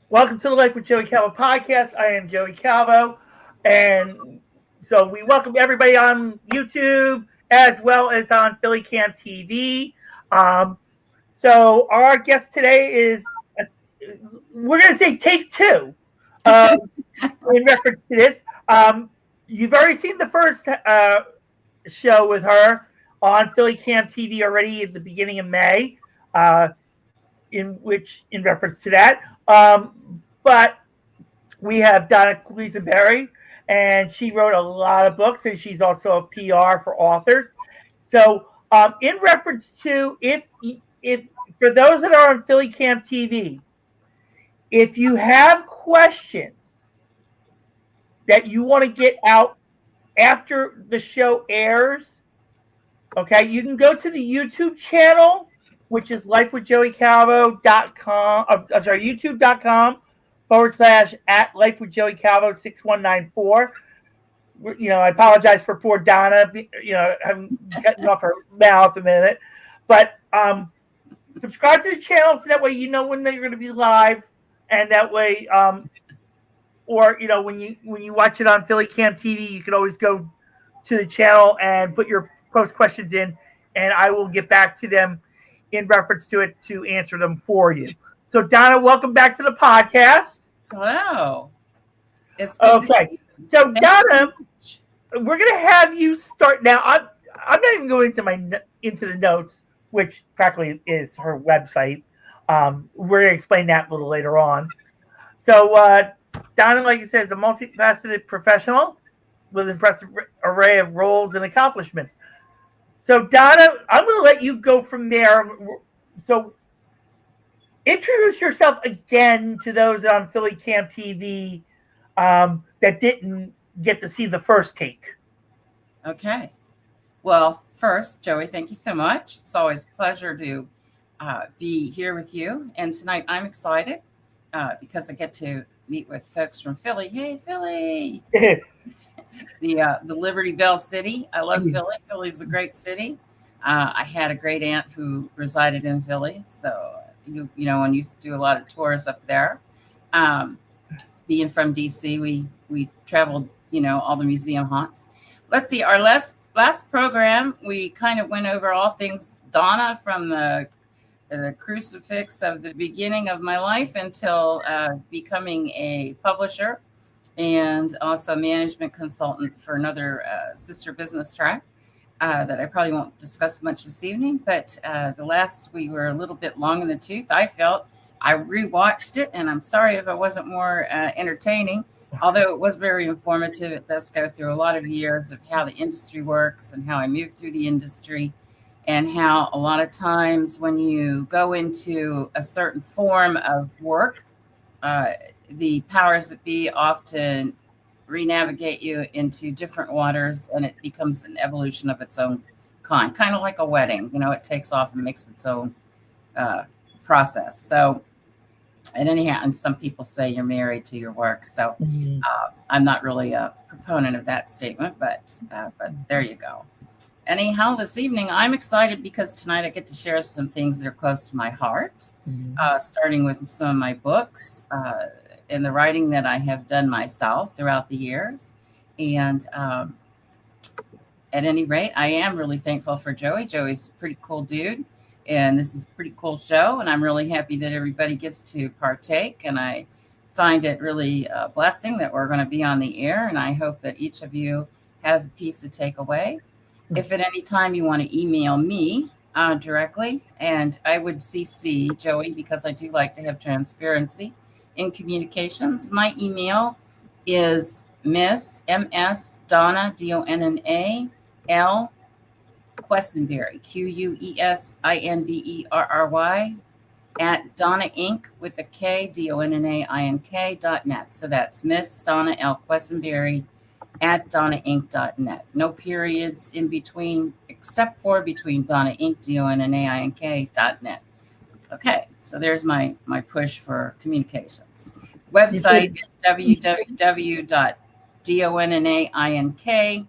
Welcome to the Life with Joey Calvo podcast. I am Joey Calvo. And so we welcome everybody on YouTube as well as on PhillyCAM TV. So our guest today is, we're going to say take two in reference to this. You've already seen the first show with her on PhillyCAM TV already at the beginning of May. In reference to that. But we have Donna Quesinberry, and she wrote a lot of books, and she's also a PR for authors. So, in reference to if for those that are on PhillyCAM TV, if you have questions that you want to get out after the show airs, okay, you can go to the YouTube channel, which is lifewithjoeycalvo.com. I'm sorry, youtube.com/at lifewithjoeycalvo6194. I apologize for poor Donna. I'm cutting off her mouth a minute. But subscribe to the channel so that way you know when they're going to be live. And that way, or when you watch it on PhillyCAM TV, you can always go to the channel and put your post questions in, and I will get back to them in reference to it to answer them for you. So, Donna, welcome back to the podcast. Hello. It's good okay. So, Donna, we're going to have you start now. I'm not even going into the notes, which practically is her website. We're going to explain that a little later on. So, Donna, like I said, is a multifaceted professional with an impressive array of roles and accomplishments. So, Donna, I'm going to let you go from there. So, introduce yourself again to those on PhillyCAM TV that didn't get to see the first take. Okay. Well, first, Joey, thank you so much. It's always a pleasure to be here with you. And tonight I'm excited because I get to meet with folks from Philly. Hey, Philly! The Liberty Bell City. I love Philly. Philly's a great city. I had a great aunt who resided in Philly, so and used to do a lot of tours up there. Being from DC, we traveled, all the museum haunts. Let's see, our last program, we kind of went over all things Donna from the crucifix of the beginning of my life until becoming a publisher and also management consultant for another sister business track that I probably won't discuss much this evening. But we were a little bit long in the tooth. I felt I rewatched it, and I'm sorry if I wasn't more entertaining, although it was very informative. It does go through a lot of years of how the industry works and how I moved through the industry, and how a lot of times when you go into a certain form of work, the powers that be often re-navigate you into different waters, and it becomes an evolution of its own kind of like a wedding. It takes off and makes its own process. So, and anyhow, and some people say you're married to your work. So I'm not really a proponent of that statement, but there you go. Anyhow, this evening, I'm excited because tonight I get to share some things that are close to my heart, starting with some of my books and the writing that I have done myself throughout the years. And at any rate, I am really thankful for Joey. Joey's a pretty cool dude, and this is a pretty cool show, and I'm really happy that everybody gets to partake, and I find it really a blessing that we're going to be on the air, and I hope that each of you has a piece to take away. If at any time you want to email me directly, and I would CC Joey because I do like to have transparency in communications. My email is Miss MS Donna Donna L Quesinberry QUESINBERRY at Donna Inc. with a K DONNAINK.net. So that's Miss Donna L Quesinberry at donnainc.net. No periods in between, except for between Donna Inc. DONNAINK.net. Okay, so there's my push for communications. Website is www.donnaink.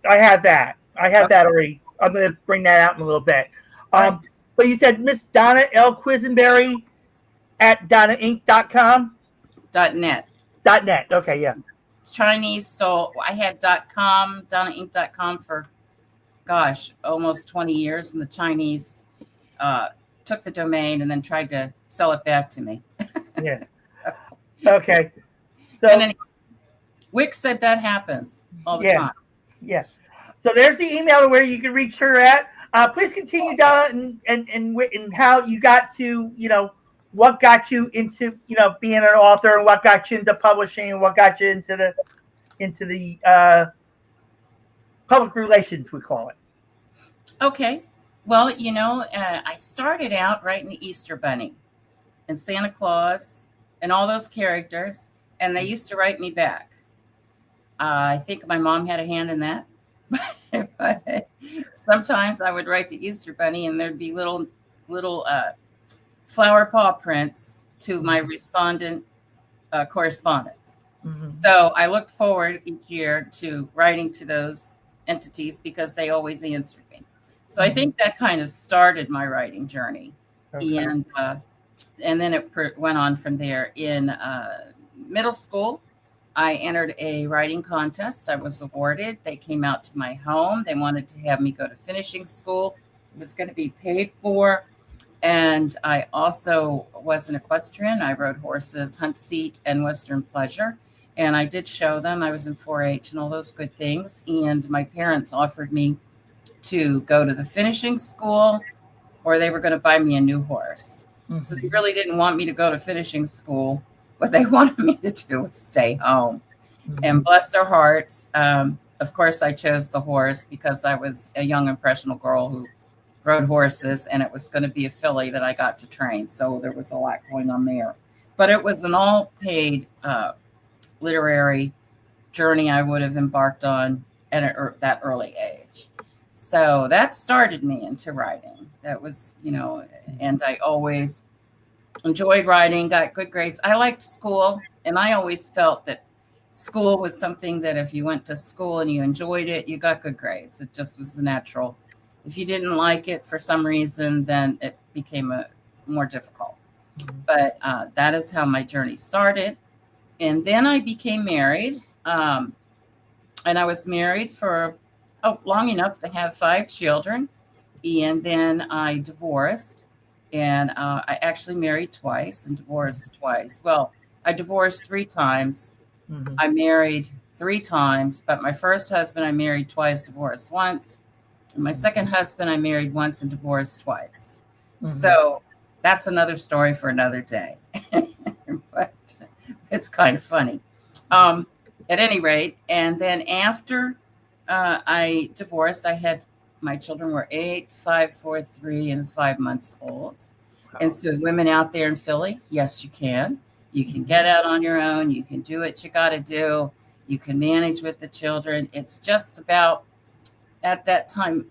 I had that already. I'm going to bring that out in a little bit. But you said Miss Donna L Quesinberry at donnainc.com? .net. .net. Okay, yeah. Chinese stole. I had .com, donnainc.com for, gosh, almost 20 years, and the Chinese took the domain and then tried to sell it back to me. Yeah. Okay. So, and then Wix said that happens all the time. Yeah. So there's the email where you can reach her at. Please continue, Donna, and how you got to, what got you into, being an author, and what got you into publishing, and what got you into the public relations, we call it. Okay. Well, I started out writing the Easter Bunny and Santa Claus and all those characters, and they used to write me back. I think my mom had a hand in that. But sometimes I would write the Easter Bunny, and there'd be little flower paw prints to my respondent correspondence. Mm-hmm. So I looked forward each year to writing to those entities because they always answered me. So I think that kind of started my writing journey. Okay. And then it went on from there. In middle school, I entered a writing contest. I was awarded. They came out to my home. They wanted to have me go to finishing school. It was going to be paid for. And I also was an equestrian. I rode horses, Hunt Seat, and Western Pleasure. And I did show them. I was in 4-H and all those good things. And my parents offered me to go to the finishing school, or they were going to buy me a new horse. Mm-hmm. So they really didn't want me to go to finishing school. What they wanted me to do was stay home. Mm-hmm. And bless their hearts. Of course, I chose the horse because I was a young, impressionable girl who rode horses, and it was going to be a filly that I got to train. So there was a lot going on there. But it was an all-paid literary journey I would have embarked on at that early age. So that started me into writing. That was, and I always enjoyed writing, got good grades. I liked school, and I always felt that school was something that if you went to school and you enjoyed it, you got good grades. It just was natural. If you didn't like it for some reason, then it became more difficult. Mm-hmm. But that is how my journey started. And then I became married, and I was married for long enough to have 5 children. And then I divorced, and I actually married twice and divorced twice. Well, I divorced 3 times. Mm-hmm. I married 3 times, but my first husband I married twice, divorced once. And my second husband I married once and divorced twice. Mm-hmm. So that's another story for another day. But it's kind of funny. At any rate, and then after I divorced, my children were 8, 5, 4, 3, and 5 months old. Wow. And so women out there in Philly, yes, you can. You can get out on your own. You can do what you got to do. You can manage with the children. It's just about at that time,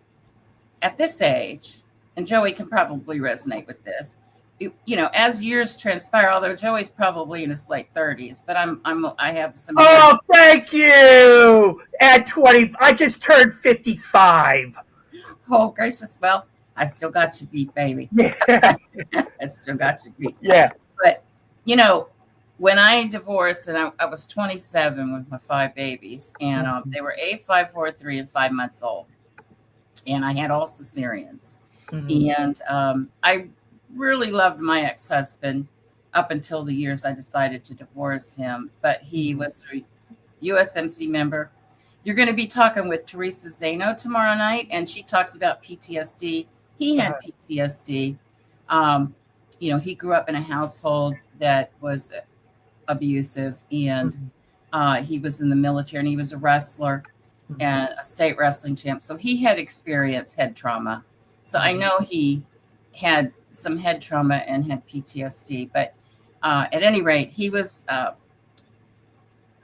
at this age, and Joey can probably resonate with this. As years transpire, although Joey's probably in his late 30s, but I have some. Oh, thank you. At 20, I just turned 55. Oh, gracious. Well, I still got you beat, baby. Yeah. I still got you beat. Yeah. But, when I divorced, and I was 27 with my 5 babies, and they were 8, 5, 4, 3, and 5 months old. And I had all cesareans. Mm-hmm. And I really loved my ex-husband up until the years I decided to divorce him. But he was a USMC member. You're going to be talking with Teresa Zano tomorrow night, and she talks about PTSD. He had PTSD. He grew up in a household that was abusive, and he was in the military, and he was a wrestler and a state wrestling champ. So he had experienced head trauma. So I know he had some head trauma and had PTSD. But at any rate, he was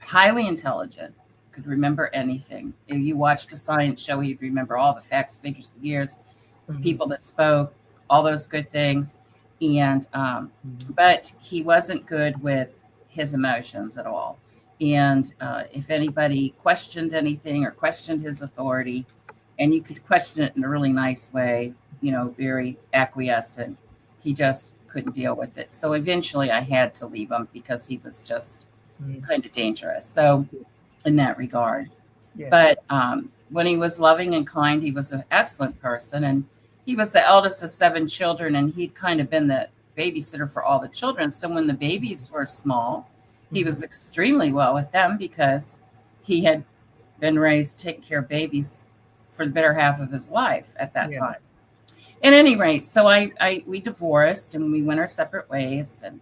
highly intelligent, could remember anything. If you watched a science show, he'd remember all the facts, figures, the years, people that spoke, all those good things. And but he wasn't good with his emotions at all. And if anybody questioned anything or questioned his authority, and you could question it in a really nice way, very acquiescent, he just couldn't deal with it. So eventually I had to leave him because he was just kind of dangerous. So in that regard. Yeah. But when he was loving and kind, he was an excellent person. And he was the eldest of 7 children, and he'd kind of been the babysitter for all the children. So when the babies were small, he was extremely well with them because he had been raised taking care of babies for the better half of his life at that time. At any rate, so we divorced and we went our separate ways. And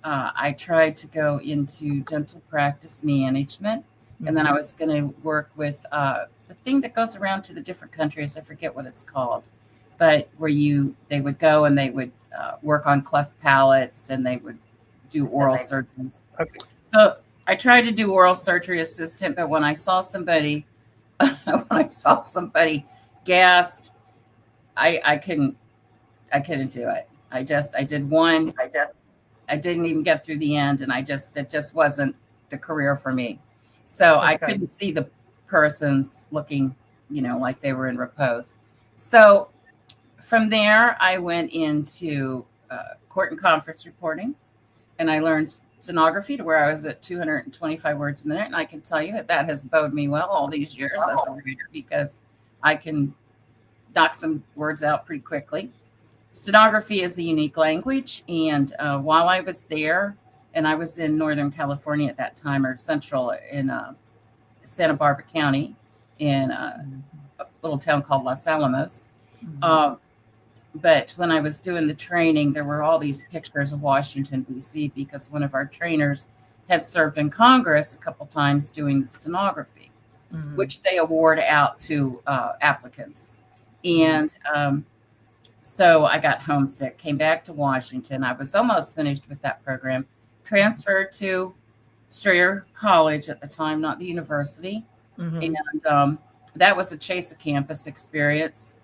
I tried to go into dental practice management. And then I was going to work with the thing that goes around to the different countries. I forget what it's called, but where they would go and they would work on cleft palates and they would do oral surgeries. Okay. So I tried to do oral surgery assistant, but when I saw somebody, gassed, I couldn't do it. I did one. I didn't even get through the end, and it just wasn't the career for me. So I couldn't see the persons looking, like they were in repose. So from there, I went into court and conference reporting, and I learned stenography to where I was at 225 words a minute. And I can tell you that has bode me well all these years as a reader because I can knock some words out pretty quickly. Stenography is a unique language. And while I was there, and I was in Northern California at that time, or Central in Santa Barbara County in a little town called Los Alamos. But when I was doing the training, there were all these pictures of Washington, D.C., because one of our trainers had served in Congress a couple times doing the stenography, which they award out to applicants. And so I got homesick, came back to Washington. I was almost finished with that program, transferred to Strayer College at the time, not the university. And that was a chase a campus experience.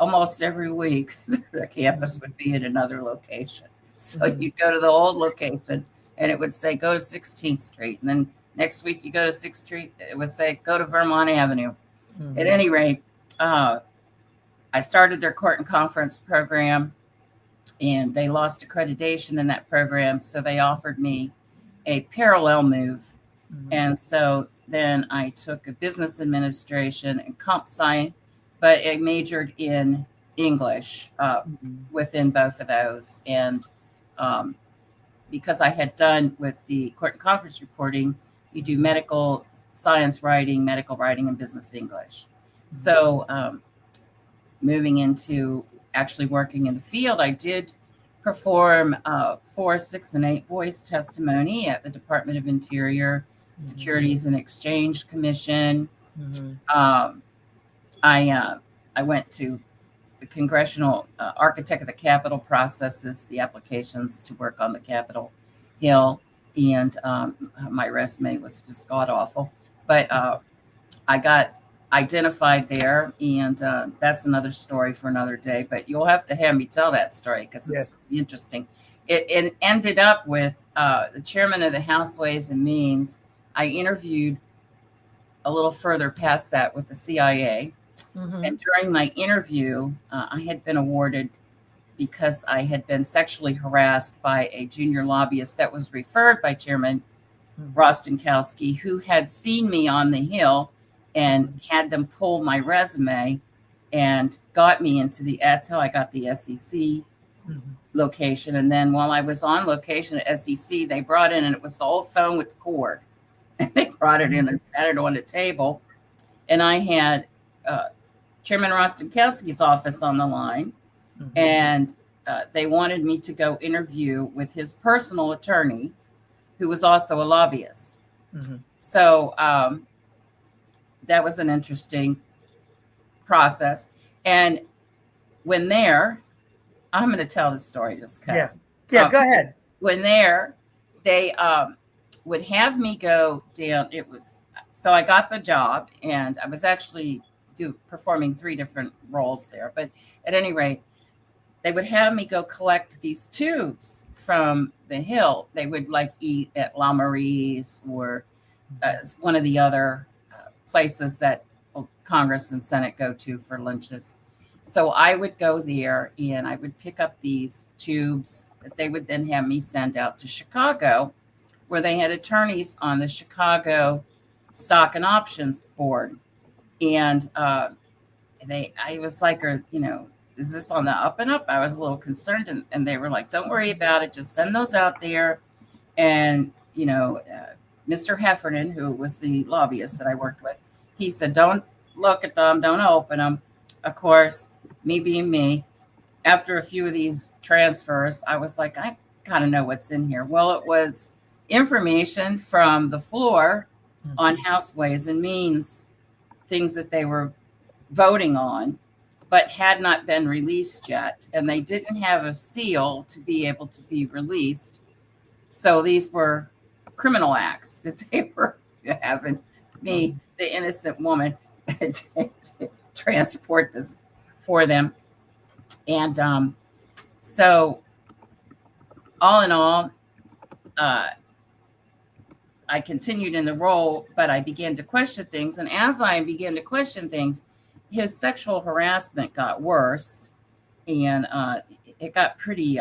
Almost every week, the campus would be at another location. So you'd go to the old location and it would say, go to 16th Street. And then next week you go to 6th Street, it would say, go to Vermont Avenue. At any rate, I started their court and conference program, and they lost accreditation in that program. So they offered me a parallel move. And so then I took a business administration and comp sci, but I majored in English within both of those. And because I had done with the court and conference reporting, you do medical science writing, medical writing, and business English. So moving into actually working in the field, I did perform 4, 6, and 8 voice testimony at the Department of Interior, Securities and Exchange Commission. I went to the Congressional Architect of the Capitol processes, the applications to work on the Capitol Hill, and my resume was just god awful. But I got identified there, and that's another story for another day. But you'll have to have me tell that story because it's really interesting. It ended up with the chairman of the House Ways and Means. I interviewed a little further past that with the CIA. And during my interview, I had been awarded because I had been sexually harassed by a junior lobbyist that was referred by Chairman Rostenkowski, who had seen me on the Hill and had them pull my resume and got me into that's how I got the SEC location. And then while I was on location at SEC, they brought in, and it was the old phone with the cord. And they brought it in and sat it on the table. And I had Chairman Rostenkowski's office on the line. And they wanted me to go interview with his personal attorney, who was also a lobbyist. So that was an interesting process. And when I'm going to tell the story just because. Yeah, go ahead. When they would have me go down. So I got the job, and I was actually performing 3 different roles there. But at any rate, they would have me go collect these tubes from the Hill. They would eat at La Marie's or one of the other places that Congress and Senate go to for lunches. So I would go there and I would pick up these tubes that they would then have me send out to Chicago, where they had attorneys on the Chicago Stock and Options Board. And I was like, is this on the up and up? I was a little concerned. And they were like, don't worry about it. Just send those out there. And, Mr. Heffernan, who was the lobbyist that I worked with, he said, don't look at them, don't open them. Of course, me being me, after a few of these transfers, I was like, I got to know what's in here. Well, it was information from the floor on House Ways and Means, things that they were voting on, but had not been released yet. And they didn't have a seal to be able to be released. So these were criminal acts that they were having me, the innocent woman, to transport this for them. And so all in all, I continued in the role, but I began to question things. And as I began to question things, his sexual harassment got worse, and it got pretty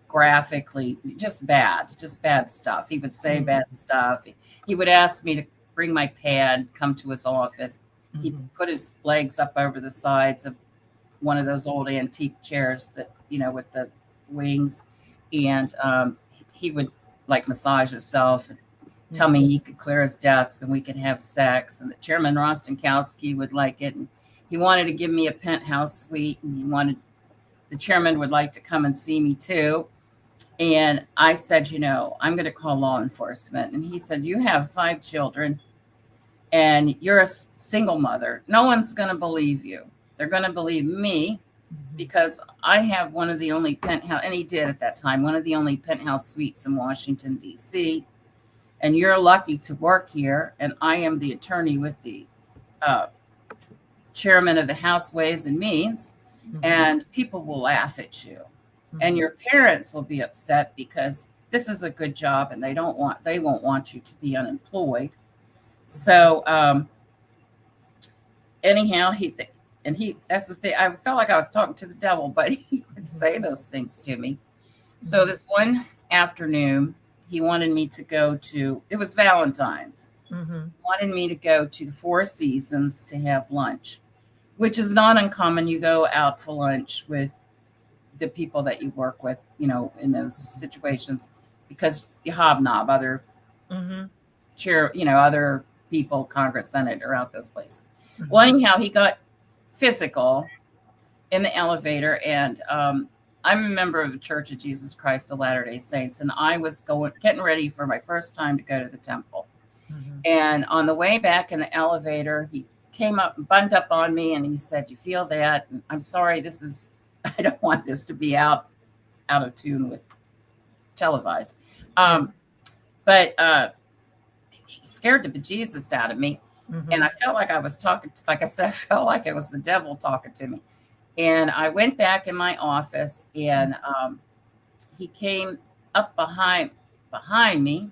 graphically just bad stuff. He would say bad stuff. He would ask me to bring my pad, come to his office. He'd put his legs up over the sides of one of those old antique chairs that, with the wings. And he would like massage himself and tell me he could clear his desk and we could have sex. And that Chairman Rostenkowski would like it. And he wanted to give me a penthouse suite, and the chairman would like to come and see me too. And I said, I'm going to call law enforcement. And he said, you have 5 children and you're a single mother. No one's going to believe you. They're going to believe me because I have one of the only penthouse, and he did at that time, one of the only penthouse suites in Washington, D.C. And you're lucky to work here. And I am the attorney with the chairman of the House Ways and Means. And people will laugh at you. And your parents will be upset because this is a good job and they won't want you to be unemployed. So anyhow, that's the thing. I felt like I was talking to the devil, but he would say those things to me. So this one afternoon, he wanted me to go to, it was Valentine's. He wanted me to go to the Four Seasons to have lunch, which is not uncommon. You go out to lunch with the people that you work with, in those situations, because you hobnob other other people, Congress, Senate, or out those places. Well, anyhow, he got physical in the elevator, and I'm a member of the Church of Jesus Christ of Latter-day Saints, and I was getting ready for my first time to go to the temple. And on the way back in the elevator, he came up and bumped up on me, and he said, "You feel that? And I'm sorry, I don't want this to be out of tune with televised." But he scared the bejesus out of me. And I felt like I was talking, like I said, I felt like it was the devil talking to me. And I went back in my office, and he came up behind me,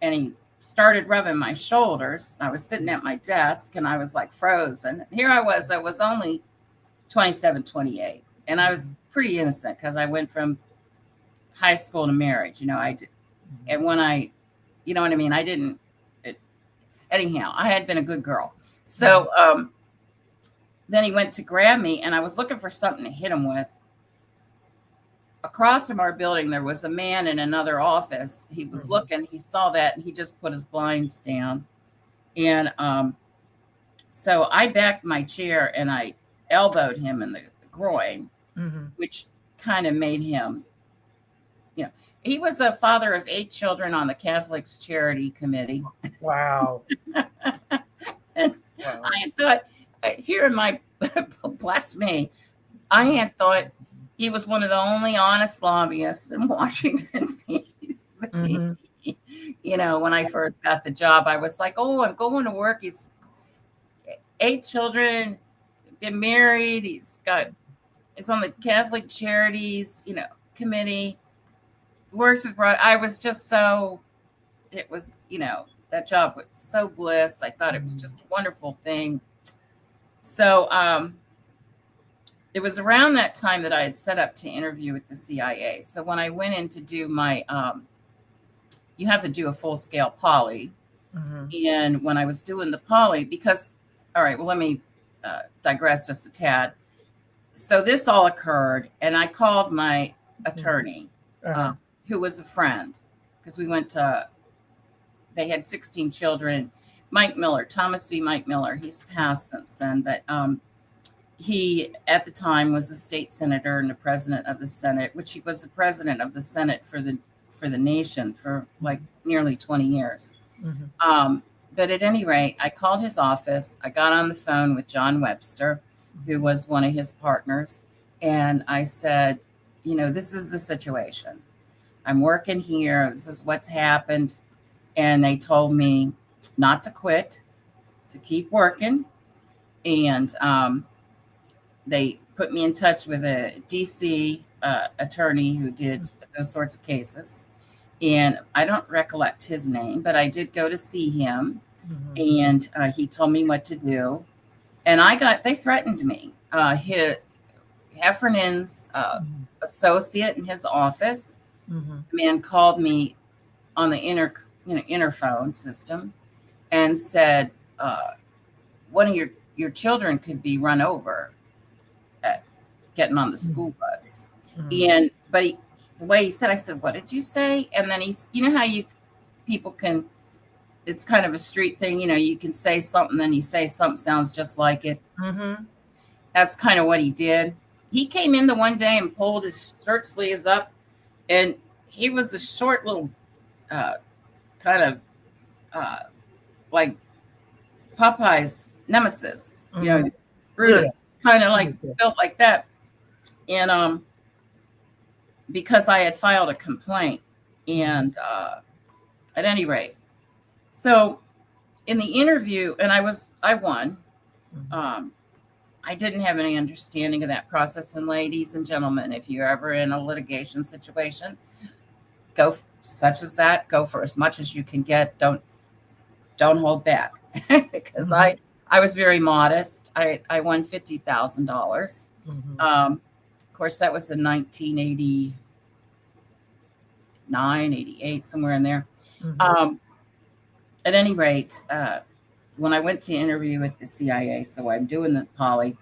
and he started rubbing my shoulders. I was sitting at my desk, and I was like frozen. Here I was only 27, 28. And I was pretty innocent because I went from high school to marriage, I did. And when I didn't, anyhow, I had been a good girl. So then he went to grab me, and I was looking for something to hit him with. Across from our building, there was a man in another office. He was looking, he saw that, and he just put his blinds down. And so I backed my chair and I elbowed him in the groin, which kind of made him, he was a father of 8 children on the Catholics Charity Committee. Wow. And wow. I had thought, here in my, bless me, I had thought he was one of the only honest lobbyists in Washington, D.C. When I first got the job, I was like, oh, I'm going to work. He's 8 children, been married. He's on the Catholic Charities, committee. Works with, I was just so, it was, that job was so bliss. I thought it was just a wonderful thing. So it was around that time that I had set up to interview with the CIA. So when I went in to do my, you have to do a full-scale poly. And when I was doing the poly, because, all right, well, let me digress just a tad. So this all occurred, and I called my attorney, who was a friend, because we went to, they had 16 children. Mike Miller, Thomas V. Mike Miller, he's passed since then, but he, at the time, was the state senator and the president of the Senate, which he was the president of the Senate for the nation for like nearly 20 years. But at any rate, I called his office. I got on the phone with John Webster, who was one of his partners. And I said, you know, this is the situation. I'm working here. This is what's happened. And they told me not to quit, to keep working. And they put me in touch with a DC attorney who did those sorts of cases. And I don't recollect his name, but I did go to see him. And he told me what to do. And they threatened me. Heffernan's associate in his office, the man called me on the interphone system and said, one of your children could be run over getting on the school bus. But the way he said, I said, what did you say? And then you know how people can, it's kind of a street thing, you know, you can say something, then you say something sounds just like it. That's kind of what he did. He came in the one day and pulled his shirt sleeves up, and he was a short little kind of like Popeye's nemesis, you know, Brutus, kind of like built like that. And because I had filed a complaint, and at any rate, so in the interview, and I won. I didn't have any understanding of that process. And ladies and gentlemen, if you're ever in a litigation situation, go such as that, go for as much as you can get. Don't hold back, because I was very modest. I won $50,000. Of course, that was in 1989, 88, somewhere in there. At any rate, when I went to interview with the CIA, so I'm doing the poly,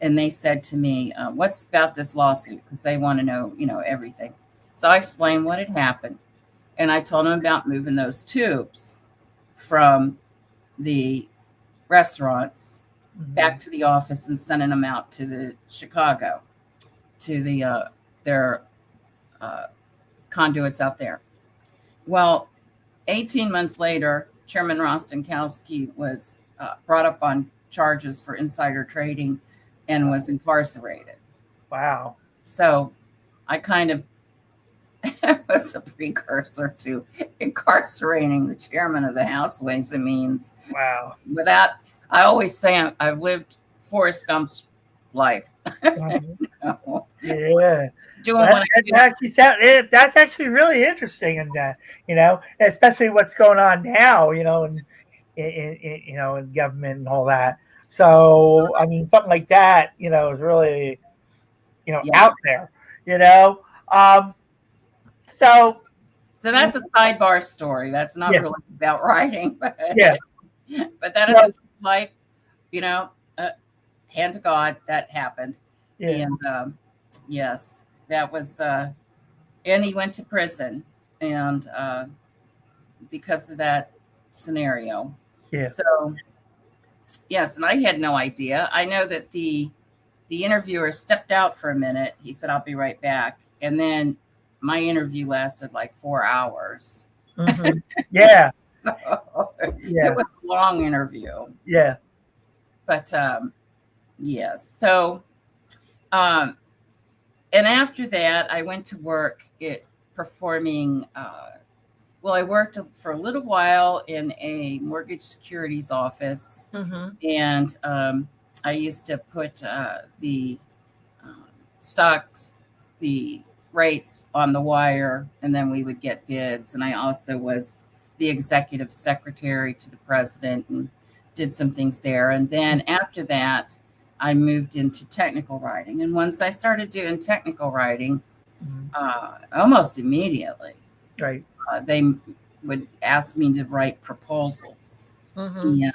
and they said to me, what's about this lawsuit? Because they want to know, you know, everything. So I explained what had happened. And I told them about moving those tubes from the restaurants back to the office and sending them out to the Chicago, to their conduits out there. Well, 18 months later, Chairman Rostenkowski was brought up on charges for insider trading and was incarcerated. Wow. So I kind of was a precursor to incarcerating the chairman of the House Ways and Means. Wow. With that, I always say I've lived Forrest Gump's life. You know? Yeah. Doing what I do. That's actually really interesting, and you know, especially what's going on now, you know, in government and all that. So I mean, something like that, you know, is really, you know, out there, you know. So that's a sidebar story. That's not really about writing, but but that is a life, you know. Hand to God, that happened. And yes, that was and he went to prison, and because of that scenario. So yes, and I had no idea. I know that the interviewer stepped out for a minute. He said, I'll be right back. And then my interview lasted like 4 hours. It was a long interview. But yes. So, and after that, I went to work performing. I worked for a little while in a mortgage securities office, and I used to put the stocks, the rates on the wire, and then we would get bids. And I also was the executive secretary to the president and did some things there. And then after that, I moved into technical writing. And once I started doing technical writing, almost immediately, Right. They would ask me to write proposals. And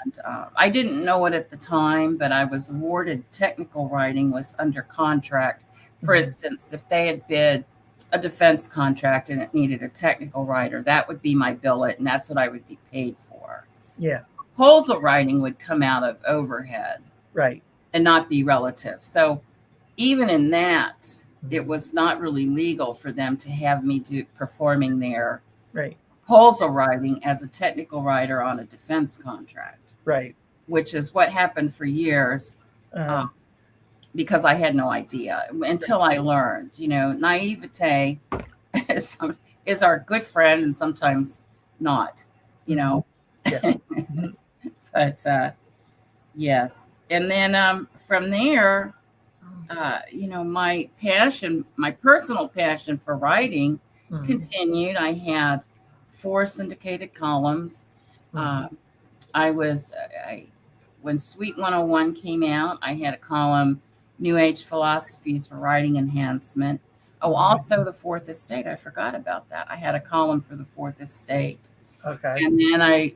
I didn't know it at the time, but I was awarded technical writing was under contract. For instance, if they had bid a defense contract and it needed a technical writer, that would be my billet, and that's what I would be paid for. Yeah. Proposal writing would come out of overhead. Right. And not be relative. So even in that, it was not really legal for them to have me performing their proposal writing as a technical writer on a defense contract. Right. Which is what happened for years because I had no idea until I learned. Naivete is our good friend and sometimes not, Yeah. But yes. And then from there, my personal passion for writing continued. I had 4 syndicated columns. When Suite 101 came out, I had a column, New Age Philosophies for Writing Enhancement. Oh, also the Fourth Estate. I forgot about that. I had a column for the Fourth Estate. Okay. And then I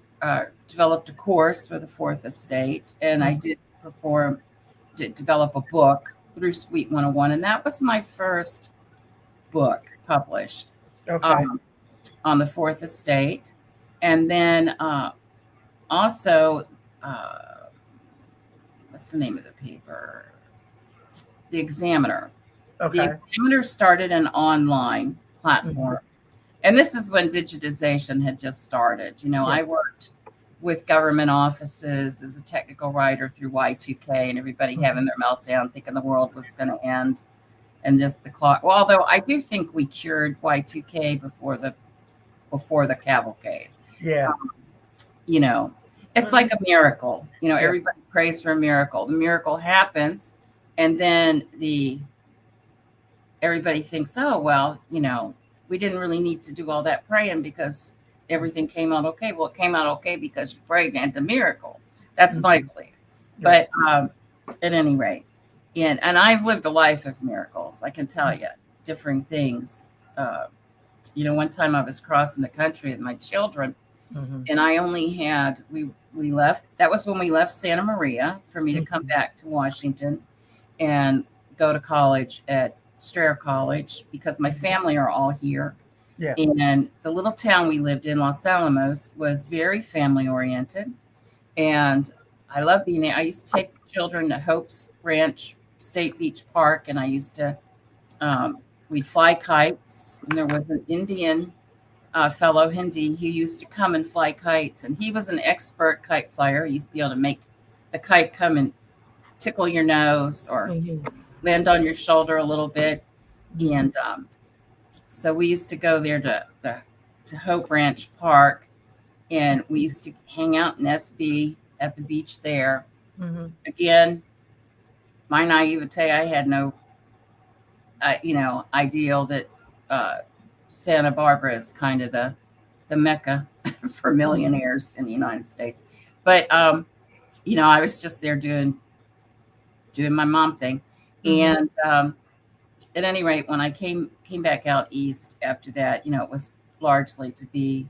developed a course for the Fourth Estate, and I did develop a book through Suite 101, and that was my first book published on the Fourth Estate. And then also, what's the name of the paper? The Examiner. Okay. The Examiner started an online platform. And this is when digitization had just started. I worked with government offices as a technical writer through Y2K, and everybody having their meltdown, thinking the world was going to end, and just the clock. Well, although I do think we cured Y2K before the cavalcade. Yeah. It's like a miracle. Everybody prays for a miracle. The miracle happens, and then everybody thinks, oh, well, we didn't really need to do all that praying because everything came out okay. Well, it came out okay because you prayed and had the miracle. That's my belief. But at any rate, and I've lived a life of miracles. I can tell you differing things. One time I was crossing the country with my children, and I only had we left. That was when we left Santa Maria for me to come back to Washington and go to college at Strayer College because my family are all here. Yeah. And the little town we lived in, Los Alamos, was very family oriented. And I love being there. I used to take children to Hope's Ranch State Beach Park, and I used to, we'd fly kites. And there was an Indian fellow, Hindi, who used to come and fly kites. And he was an expert kite flyer. He used to be able to make the kite come and tickle your nose or land on your shoulder a little bit. And so we used to go there to Hope Ranch Park, and we used to hang out in SB at the beach there. Again, my naivete, I had no, ideal that Santa Barbara is kind of the mecca for millionaires in the United States. But, I was just there doing my mom thing. And at any rate, when I came back out east after that, it was largely to be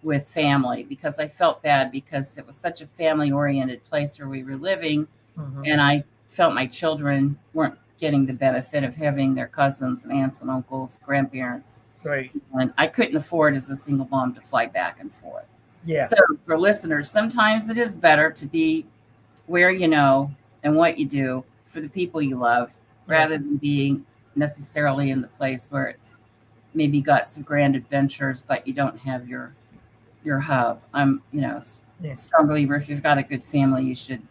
with family because I felt bad because it was such a family-oriented place where we were living. And I felt my children weren't getting the benefit of having their cousins and aunts and uncles, grandparents. Right. And I couldn't afford as a single mom to fly back and forth. Yeah. So for listeners, sometimes it is better to be where you know and what you do for the people you love rather than being necessarily in the place where it's maybe got some grand adventures, but you don't have your hub. I'm, strong believer if you've got a good family, you should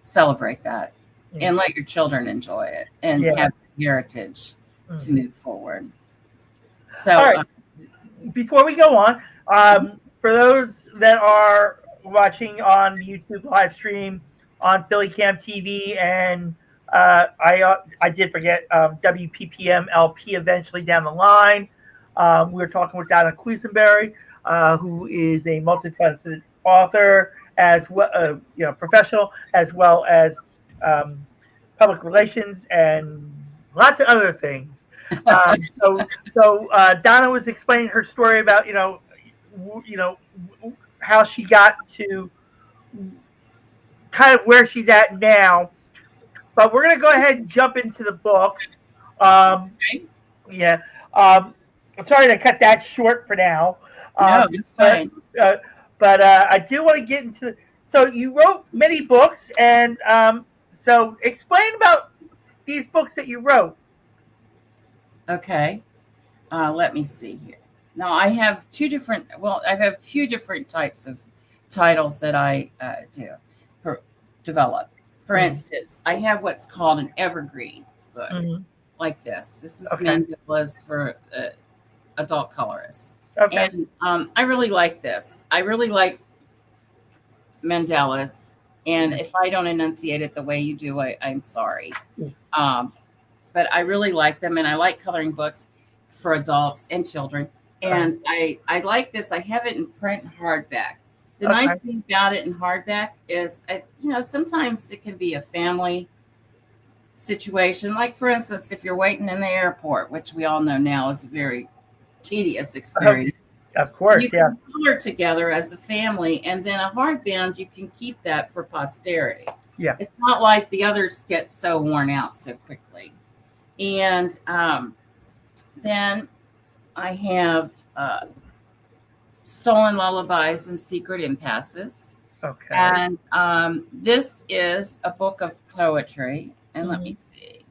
celebrate that and let your children enjoy it and have the heritage to move forward. So, all right. Before we go on, for those that are watching on YouTube live stream on PhillyCAM TV, and I did forget WPPM LP eventually down the line. We were talking with Donna Quesinberry, who is a multifaceted author as well, professional, as well as public relations, and lots of other things. So Donna was explaining her story about how she got to kind of where she's at now. But we're gonna go ahead and jump into the books. Okay. Yeah. I'm sorry to cut that short for now. No, that's fine. But I do want to get into. So you wrote many books, and so explain about these books that you wrote. Okay. Let me see here. Now I have I have a few different types of titles that I develop. For instance, I have what's called an evergreen book, like this. This is Mandela's for adult colorists. Okay. And I really like this. I really like Mandela's. And if I don't enunciate it the way you do, I'm sorry. But I really like them, and I like coloring books for adults and children. And I like this. I have it in print and hardback. The nice thing about it in hardback is, sometimes it can be a family situation. Like, for instance, if you're waiting in the airport, which we all know now is a very tedious experience. Of course, you can color together as a family, and then a hardbound, you can keep that for posterity. Yeah. It's not like the others get so worn out so quickly. And then I have Stolen Lullabies and Secret Impasses. Okay. And this is a book of poetry. And let me see.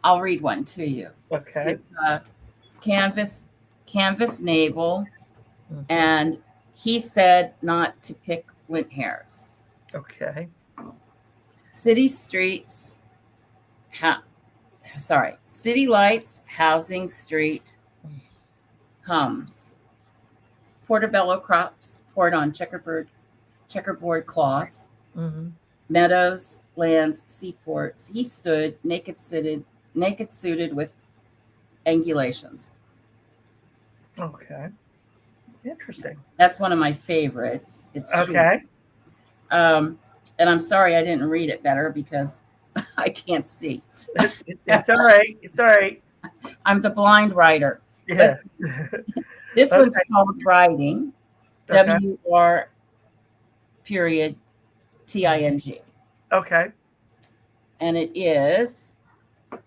I'll read one to you. Okay. It's Canvas Navel. And he said not to pick lint hairs. Okay. City lights, housing street, hums. Portobello crops poured on checkerboard cloths. Meadows, lands, seaports. He stood naked suited with angulations. Okay. Interesting. That's one of my favorites. It's okay. And I'm sorry I didn't read it better because I can't see. It's all right. It's all right. I'm the blind writer. Yeah. This one's called Writing. WR period TING. Okay. And it is, I'm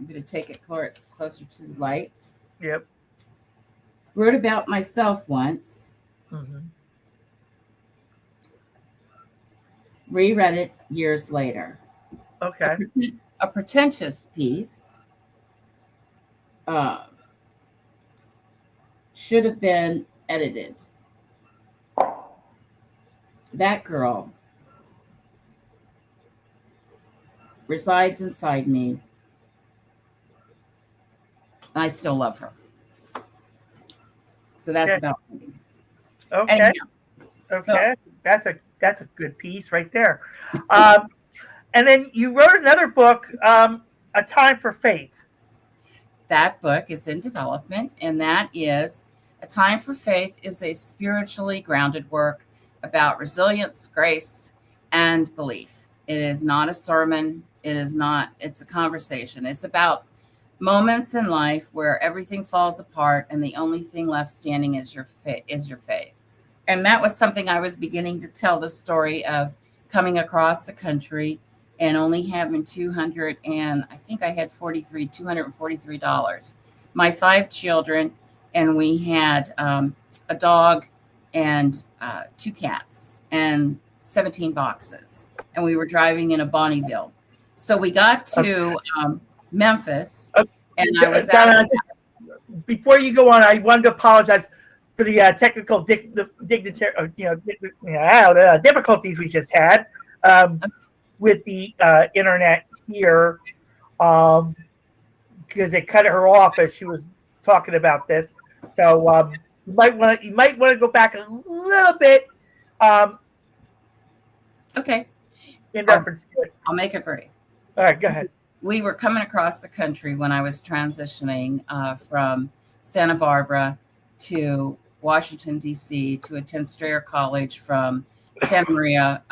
going to take it closer to the light. Yep. Wrote about myself once. Reread it years later. Okay. A pretentious piece. Should have been edited. That girl resides inside me. I still love her. So that's about me. Okay. Anyhow, okay. So, that's a good piece right there. And then you wrote another book, A Time for Faith. That book is in development, and that is A Time for Faith is a spiritually grounded work about resilience, grace, and belief. It is not a sermon. It's a conversation. It's about moments in life where everything falls apart and the only thing left standing is your faith. And that was something I was beginning to tell the story of coming across the country and only having $243. My 5 children, and we had a dog and 2 cats and 17 boxes. And we were driving in a Bonneville. So we got to Memphis, and I was Donna, before you go on, I wanted to apologize for the technical difficulties we just had with the internet here, because it cut her off as she was talking about this. So you might want to go back a little bit. Okay. In reference to it. I'll make it brief. All right, go ahead. We were coming across the country when I was transitioning from Santa Barbara to Washington, D.C. to attend Strayer College from Santa Maria,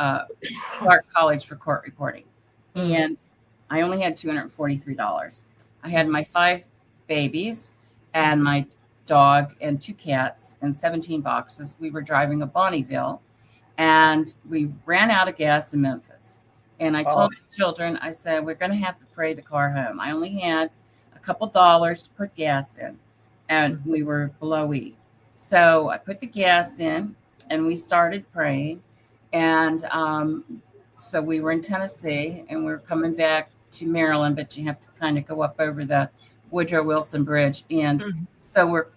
Clark College for court reporting. And I only had $243. I had my 5 babies and my dog and 2 cats and 17 boxes. We were driving to Bonneville, and we ran out of gas in Memphis. And I told the children, I said, we're going to have to pray the car home. I only had a couple dollars to put gas in, and we were below E. So I put the gas in, and we started praying. And so we were in Tennessee, and we were coming back to Maryland, but you have to kind of go up over the Woodrow Wilson Bridge. And so we're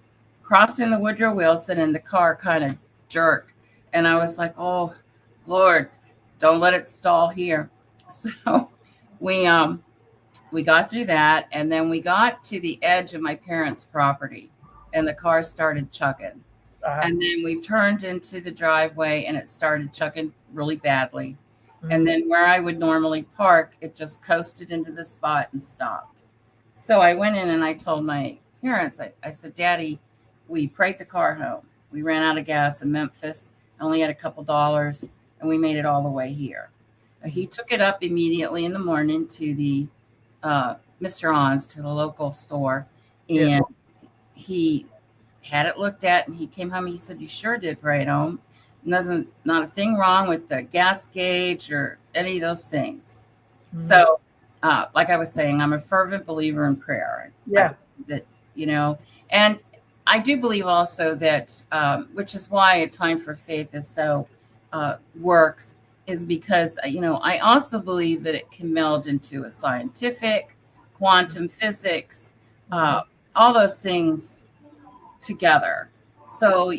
crossing the Woodrow Wilson, and the car kind of jerked. And I was like, oh, Lord, don't let it stall here. So we got through that, and then we got to the edge of my parents' property, and the car started chugging. And then we turned into the driveway, and it started chugging really badly. And then where I would normally park, it just coasted into the spot and stopped. So I went in and I told my parents, I said, Daddy, we prayed the car home. We ran out of gas in Memphis, only had a couple dollars, and we made it all the way here. He took it up immediately in the morning to the Mr. On's, to the local store, and he had it looked at, and he came home and he said, you sure did pray it home. Not a thing wrong with the gas gauge or any of those things. So, like I was saying, I'm a fervent believer in prayer. That, and I do believe also that, which is why A Time for Faith is so works, is because, I also believe that it can meld into a scientific, quantum physics, all those things together. So,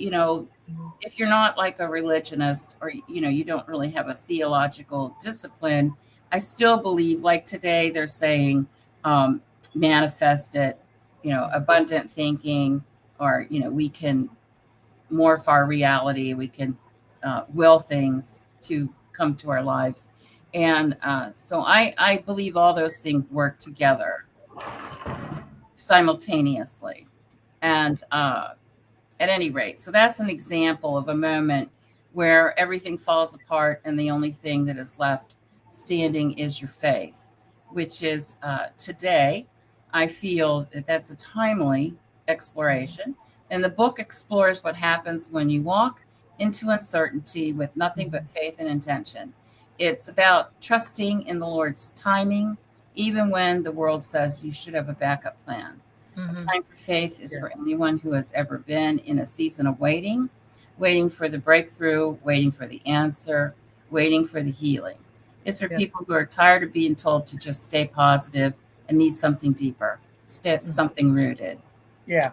if you're not like a religionist, or, you don't really have a theological discipline, I still believe, like today, they're saying, manifest it, abundant thinking, or, we can morph our reality. We can will things to come to our lives. And so I believe all those things work together simultaneously. And at any rate, so that's an example of a moment where everything falls apart and the only thing that is left standing is your faith, which is today, I feel that that's a timely exploration. And the book explores what happens when you walk into uncertainty with nothing but faith and intention. It's about trusting in the Lord's timing, even when the world says you should have a backup plan. A Time for Faith is for anyone who has ever been in a season of waiting for the breakthrough, waiting for the answer, waiting for the healing. It's for people who are tired of being told to just stay positive and need something deeper, something rooted. Yeah.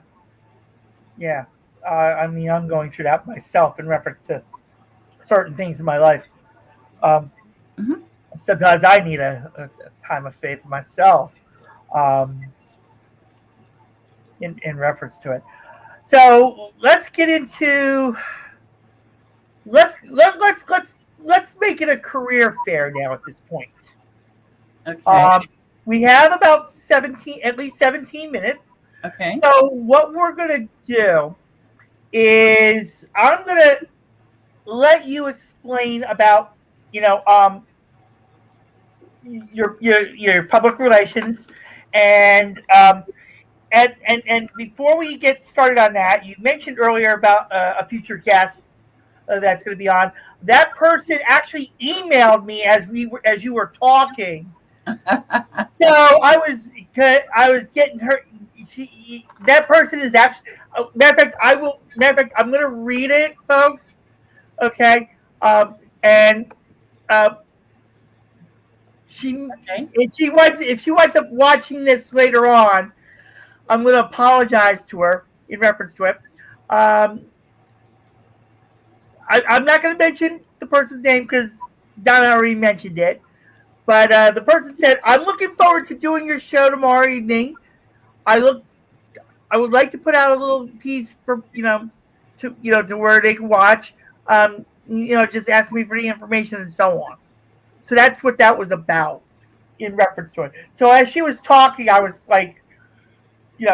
I'm going through that myself in reference to certain things in my life. Sometimes I need a time of faith myself. In reference to it. So let's get into let's make it a career fair now at this point. Okay. We have about at least 17 minutes. Okay. So what we're gonna do is I'm gonna let you explain about your public relations and before we get started on that, you mentioned earlier about a future guest that's going to be on. That person actually emailed me as you were talking. So I was getting her. That person is actually. Matter of fact, I'm going to read it, folks. Okay, if she winds up watching this later on, I'm going to apologize to her in reference to it. I'm not going to mention the person's name because Donna already mentioned it. But the person said, "I'm looking forward to doing your show tomorrow evening. I would like to put out a little piece for to where they can watch. Just ask me for the information and so on." So that's what that was about in reference to it. So as she was talking, I was like,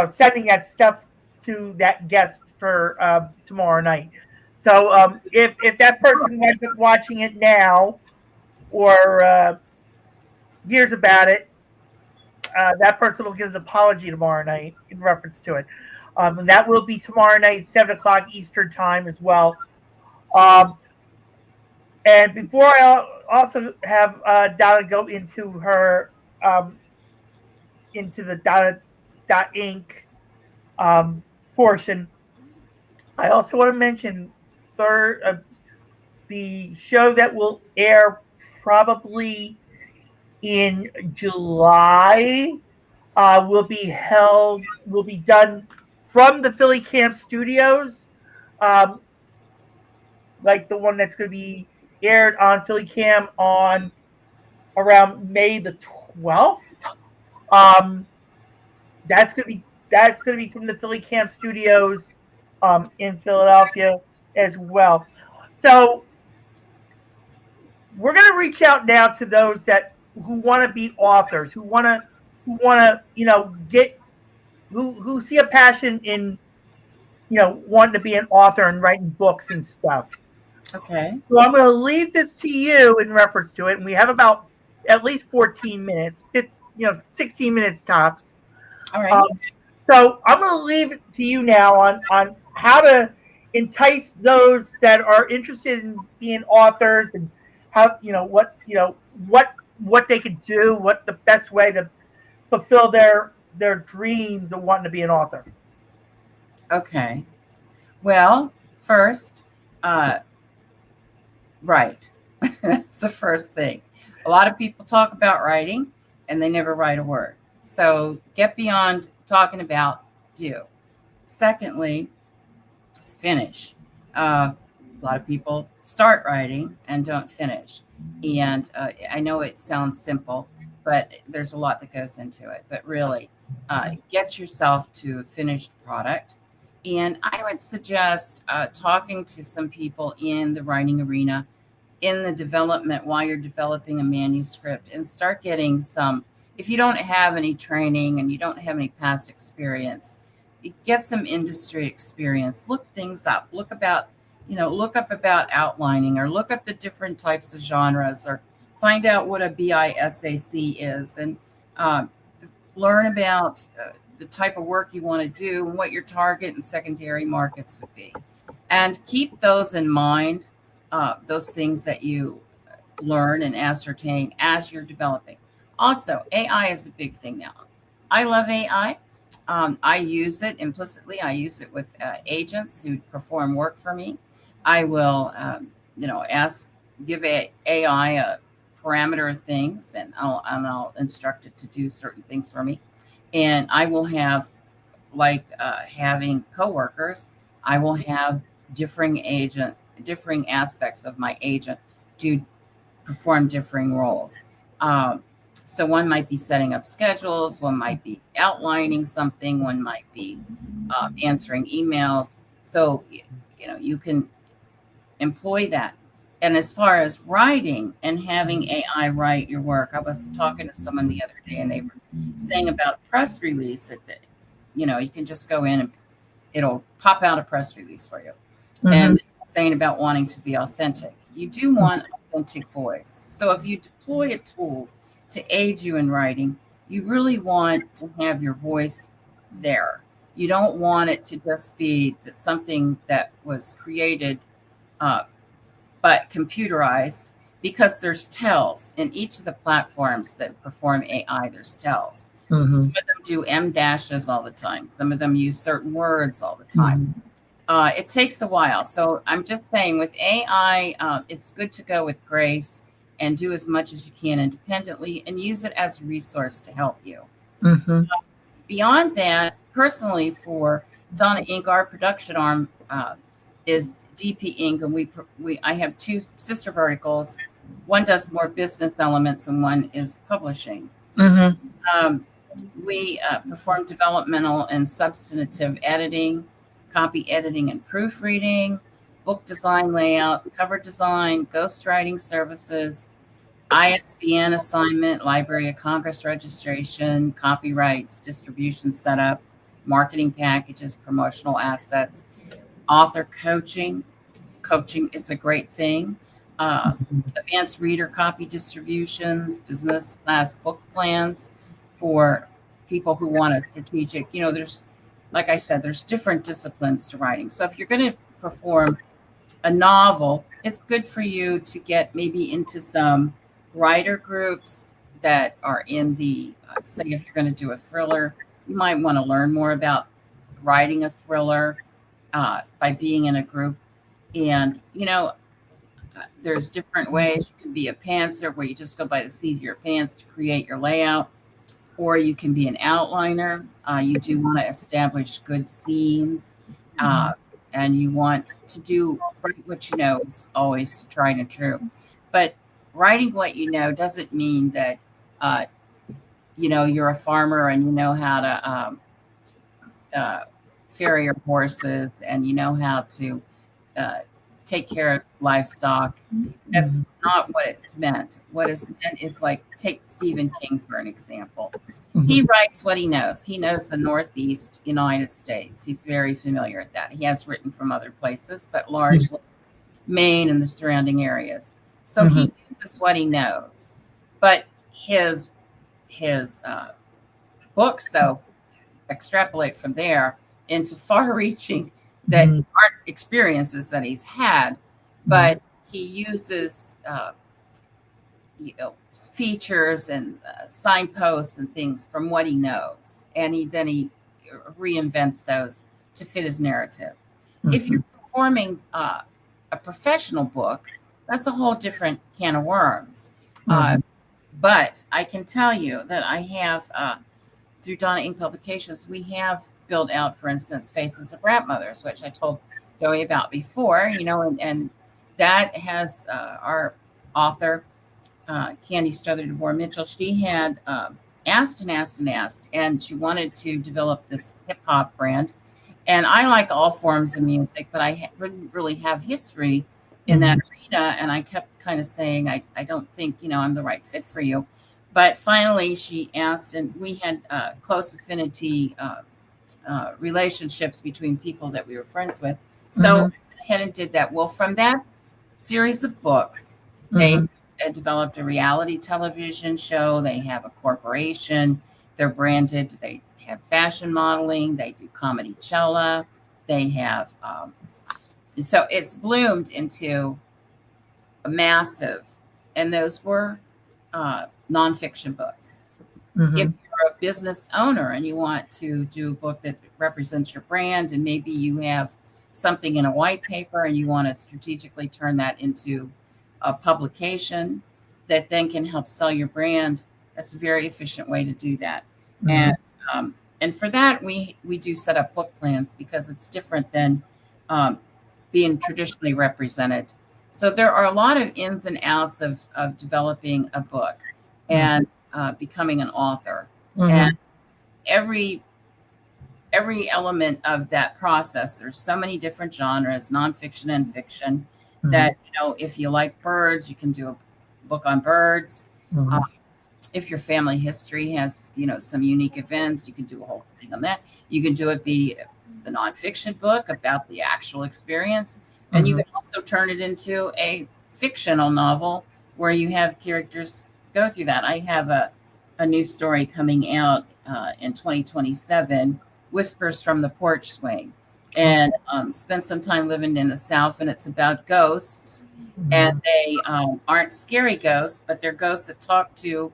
sending that stuff to that guest for tomorrow night. So if that person winds up watching it now or hears about it, that person will get an apology tomorrow night in reference to it. And that will be tomorrow night, 7 o'clock Eastern time as well. And before I also have Donna go into her into the Donna Inc. Portion, I also want to mention the show that will air probably in July will be done from the PhillyCAM studios, like the one that's going to be aired on PhillyCAM on around May the 12th. That's going to be from the PhillyCAM studios in Philadelphia as well. So we're going to reach out now to those who want to be authors, who want to get who see a passion in wanting to be an author and writing books and stuff. Okay. So I'm going to leave this to you in reference to it, and we have about at least 14 minutes, 16 minutes tops. All right. So I'm going to leave it to you now on how to entice those that are interested in being authors, and how what they could do, what the best way to fulfill their dreams of wanting to be an author. Okay. Well, first, write. It's the first thing. A lot of people talk about writing and they never write a word. So get beyond talking about, do. Secondly, finish. A lot of people start writing and don't finish. And I know it sounds simple, but there's a lot that goes into it. But really, get yourself to a finished product. And I would suggest talking to some people in the writing arena, in the development while you're developing a manuscript, and start getting some. If you don't have any training and you don't have any past experience, get some industry experience. Look things up. Look up about outlining, or look up the different types of genres, or find out what a BISAC is, and learn about the type of work you want to do and what your target and secondary markets would be. And keep those in mind, those things that you learn and ascertain as you're developing. Also, AI is a big thing now. I love AI. I use it implicitly. I use it with agents who perform work for me. I will, give AI a parameter of things, and I'll instruct it to do certain things for me. And I will have, like having coworkers, I will have differing aspects of my agent do perform differing roles. So one might be setting up schedules, one might be outlining something, one might be answering emails. So, you can employ that. And as far as writing and having AI write your work, I was talking to someone the other day, and they were saying about a press release that, you can just go in and it'll pop out a press release for you. Mm-hmm. And saying about wanting to be authentic. You do want authentic voice. So if you deploy a tool to aid you in writing, you really want to have your voice there. You don't want it to just be that something that was created but computerized, because there's tells in each of the platforms that perform AI. There's tells. Mm-hmm. Some of them do M dashes all the time. Some of them use certain words all the time. Mm-hmm. It takes a while. So I'm just saying, with AI, it's good to go with grace and do as much as you can independently and use it as a resource to help you. Mm-hmm. Beyond that, personally, for Donna Inc., our production arm is DP Inc., and I have two sister verticals. One does more business elements and one is publishing. Mm-hmm. We perform developmental and substantive editing, copy editing and proofreading, book design, layout, cover design, ghostwriting services, ISBN assignment, Library of Congress registration, copyrights, distribution setup, marketing packages, promotional assets, author coaching. Coaching is a great thing. Advanced reader copy distributions, business class book plans for people who want a strategic, there's, like I said, there's different disciplines to writing. So if you're going to perform a novel, it's good for you to get maybe into some writer groups that are in the, say, if you're going to do a thriller, you might want to learn more about writing a thriller by being in a group. And, there's different ways. You can be a pantser where you just go by the seat of your pants to create your layout, or you can be an outliner. You do want to establish good scenes, and you want to write what you know is always tried and true. But writing what you know doesn't mean that, you're a farmer and you know how to ferry your horses and you know how to take care of livestock. That's not what it's meant. What is meant is, like, take Stephen King for an example. He writes what he knows. He knows the Northeast United States. He's very familiar with that. He has written from other places, but largely Maine and the surrounding areas. So he uses what he knows. But his books, though, extrapolate from there into far-reaching that aren't experiences that he's had, but he uses features and signposts and things from what he knows, and he reinvents those to fit his narrative. If you're performing a professional book, that's a whole different can of worms. But I can tell you that I have, through Donna Inc. Publications, we have built out, for instance, Faces of Rat Mothers, which I told Joey about before, and that has our author, Candy Strother DeVore Mitchell. She had asked, and she wanted to develop this hip hop brand. And I like all forms of music, but I didn't really have history in that arena. And I kept kind of saying, I don't think, I'm the right fit for you. But finally she asked, and we had close affinity relationships between people that we were friends with. So I went ahead and did that. Well, from that series of books, they developed a reality television show. They have a corporation. They're branded. They have fashion modeling. They do comedy cella. They have, so it's bloomed into a massive, and those were nonfiction books. If you're a business owner and you want to do a book that represents your brand, and maybe you have something in a white paper and you want to strategically turn that into a publication that then can help sell your brand, that's a very efficient way to do that. And for that, we do set up book plans, because it's different than being traditionally represented. So there are a lot of ins and outs of developing a book and becoming an author. And every element of that process, there's so many different genres, nonfiction and fiction, that, if you like birds, you can do a book on birds. If your family history has, some unique events, you can do a whole thing on that. You can do it be a nonfiction book about the actual experience. And you can also turn it into a fictional novel where you have characters go through that. I have a new story coming out in 2027, Whispers from the Porch Swing. And spent some time living in the South, and it's about ghosts. And they aren't scary ghosts, but they're ghosts that talk to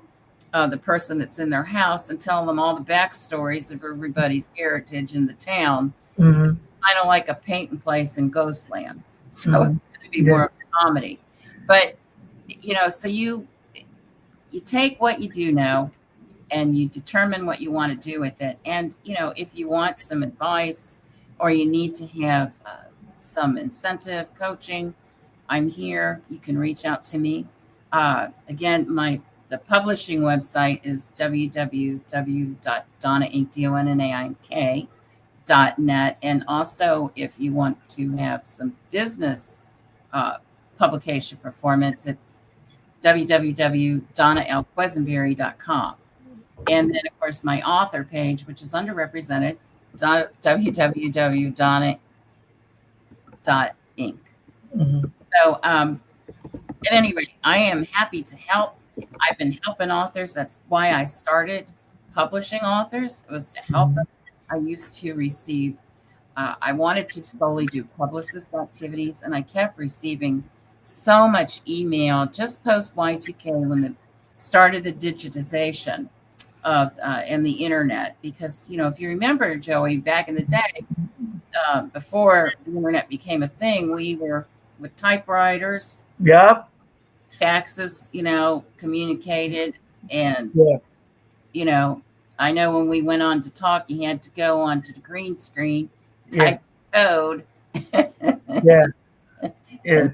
the person that's in their house and tell them all the backstories of everybody's heritage in the town. So it's kind of like a paint and place in Ghostland. So it's going to be more of a comedy. But, so you take what you do know and you determine what you want to do with it. And, if you want some advice or you need to have some incentive coaching, I'm here. You can reach out to me. Again, the publishing website is www.donnaink.net. And also, if you want to have some business publication performance, it's www.donnalquesonberry.com. And then, of course, my author page, which is underrepresented, www.donna.inc. So at any rate, I am happy to help. I've been helping authors. That's why I started publishing authors. It was to help them. I used to receive, I wanted to solely do publicist activities, and I kept receiving so much email just post Y2K when the started the digitization of and the internet. Because, if you remember, Joey, back in the day, before the internet became a thing, we were with typewriters, Yep. faxes, communicated. And, Yeah. I know when we went on to talk, you had to go onto the green screen, Yeah. type code, Yeah. Yeah.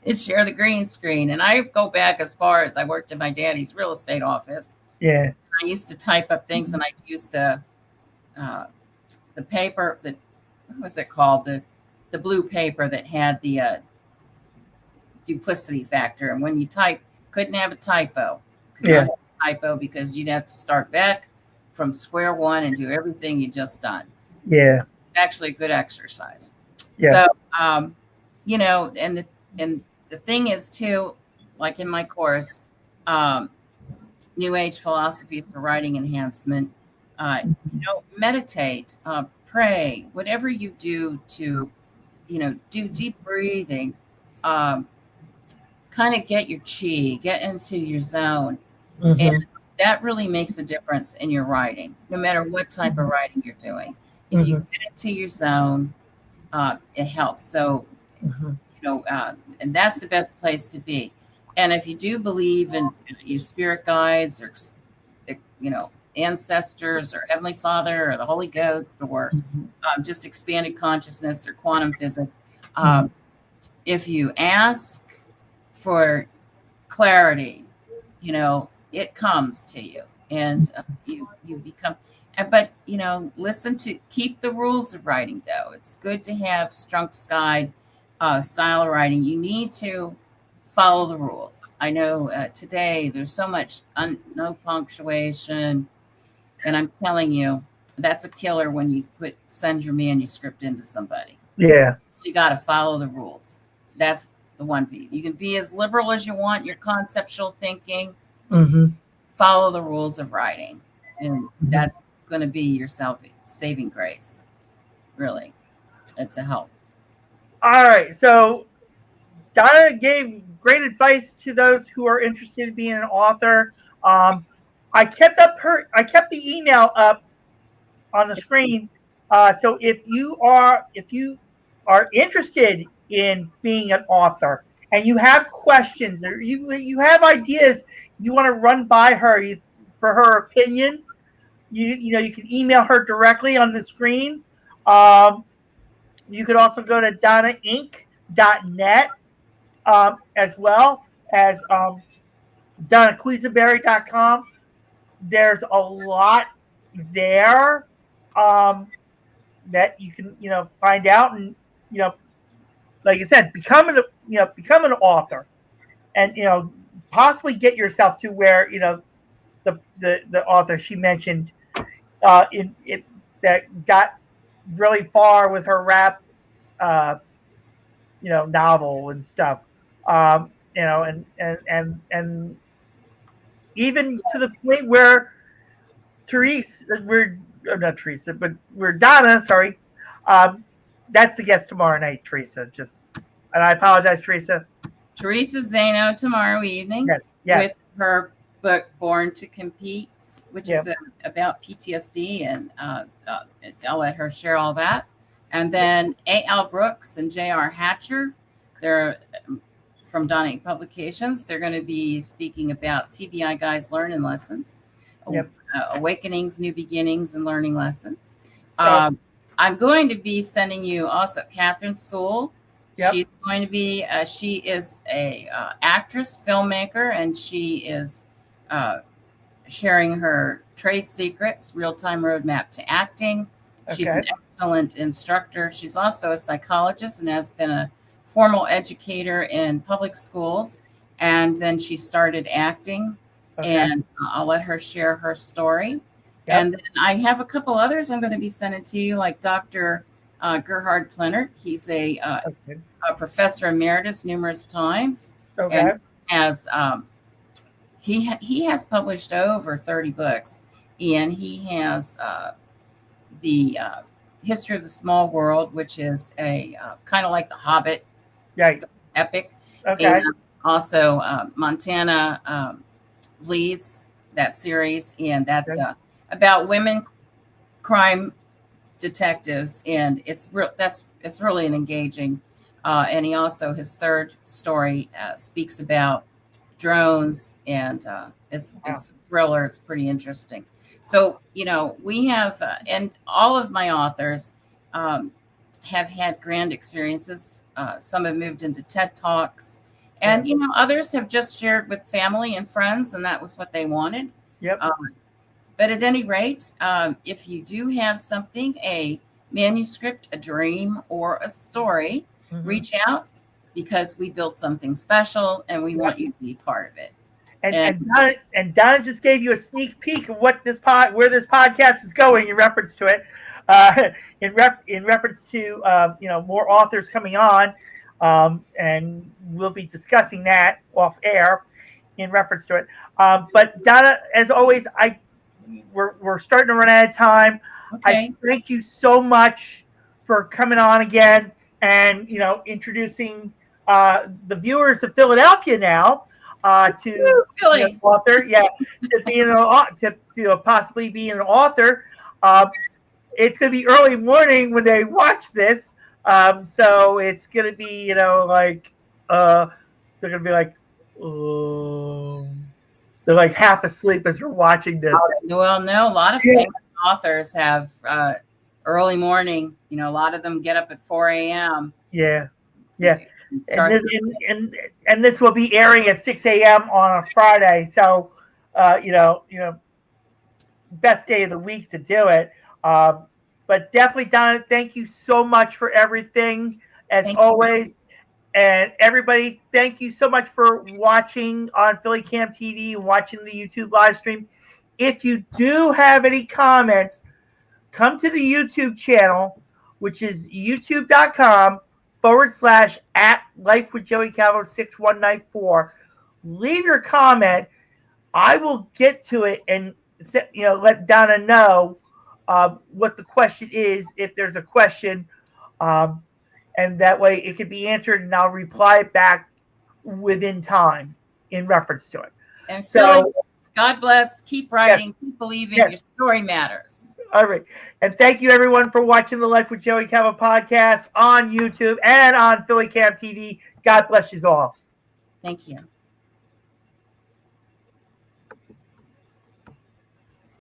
and share the green screen. And I go back as far as I worked in my daddy's real estate office. Yeah. I used to type up things, and I used the paper that, what was it called? The blue paper that had the duplicity factor. And when you type, couldn't have a typo. Could not have a typo, because you'd have to start back from square one and do everything you just done. Yeah. It's actually a good exercise. Yeah. So, and the thing is too, like in my course, New Age Philosophies for Writing Enhancement, meditate, pray, whatever you do to, do deep breathing, kind of get your chi, get into your zone. Mm-hmm. And that really makes a difference in your writing, no matter what type of writing you're doing. If you get into your zone, it helps. So, and that's the best place to be. And if you do believe in your spirit guides, or, ancestors, or Heavenly Father, or the Holy Ghost, or just expanded consciousness, or quantum physics, if you ask for clarity, it comes to you, and you become. But listen to, keep the rules of writing, though. It's good to have Strunk's guide style of writing. You need to follow the rules. I know today there's so much no punctuation, and I'm telling you, that's a killer when you send your manuscript into somebody. Yeah, you got to follow the rules. That's the one piece. You can be as liberal as you want in your conceptual thinking. Follow the rules of writing, and that's going to be your saving grace. Really, it's a help. All right, so Donna gave great advice to those who are interested in being an author. I kept the email up on the screen. So if you are interested in being an author, and you have questions, or you have ideas you want to run by her for her opinion, you can email her directly on the screen. You could also go to donnainc.net, as well as DonnaQuisenberry.com. There's a lot there that you can find out, and like I said, become an author, and possibly get yourself to where the author she mentioned that got really far with her rap novel and stuff, and even to the point where Donna, sorry, that's the guest tomorrow night, Teresa. And I apologize, Teresa. Teresa Zano tomorrow evening, yes. with her book Born to Compete, which is about PTSD, and I'll let her share all that. And then A.L. Brooks and J.R. Hatcher, they're from Donna Publications. They're going to be speaking about TBI Guys Learning Lessons, Awakenings, New Beginnings, and Learning Lessons. I'm going to be sending you also Catherine Sewell. She's going to be, she is a actress, filmmaker, and she is sharing her trade secrets, real-time roadmap to acting. She's an excellent instructor. She's also a psychologist and has been a formal educator in public schools. And then she started acting, and I'll let her share her story. And then I have a couple others I'm going to be sending to you, like Dr. Gerhard Plenert. He's a professor emeritus numerous times, and has he has published over 30 books and he has the History of the Small World, which is a kind of like the Hobbit epic. Okay. And also Montana leads that series, and that's about women crime detectives, and it's really an engaging. And he also, his third story speaks about drones, and it's a thriller. It's pretty interesting. So, we have, and all of my authors have had grand experiences. Some have moved into TED Talks, and, others have just shared with family and friends, and that was what they wanted. Yep. But at any rate, if you do have something, a manuscript, a dream, or a story, reach out, because we built something special and we want you to be part of it. And Donna just gave you a sneak peek of where this podcast is going in reference to it, in reference to more authors coming on, and we'll be discussing that off air in reference to it. But Donna, as always, we're starting to run out of time. Okay. I thank you so much for coming on again and introducing the viewers of Philadelphia now to Philly. author, to being to possibly being an author. It's going to be early morning when they watch this, so it's going to be they're going to be like, they're like half asleep as they're watching this. Well, no, a lot of famous authors have early morning. A lot of them get up at 4 a.m. Yeah. And this will be airing at 6 a.m. on a Friday. So, best day of the week to do it. But definitely, Donna, thank you so much for everything, as always. And everybody, thank you so much for watching on PhillyCAM TV and watching the YouTube live stream. If you do have any comments, come to the YouTube channel, which is youtube.com/@LifeWithJoeyCalvo6194. Leave your comment. I will get to it and let Donna know what the question is, if there's a question, and that way it could be answered, and I'll reply back within time in reference to it. And so, God bless. Keep writing. Keep believing. Your story matters. All right. And thank you, everyone, for watching the Life with Joey Calvo podcast on YouTube and on PhillyCAM TV. God bless you all. Thank you.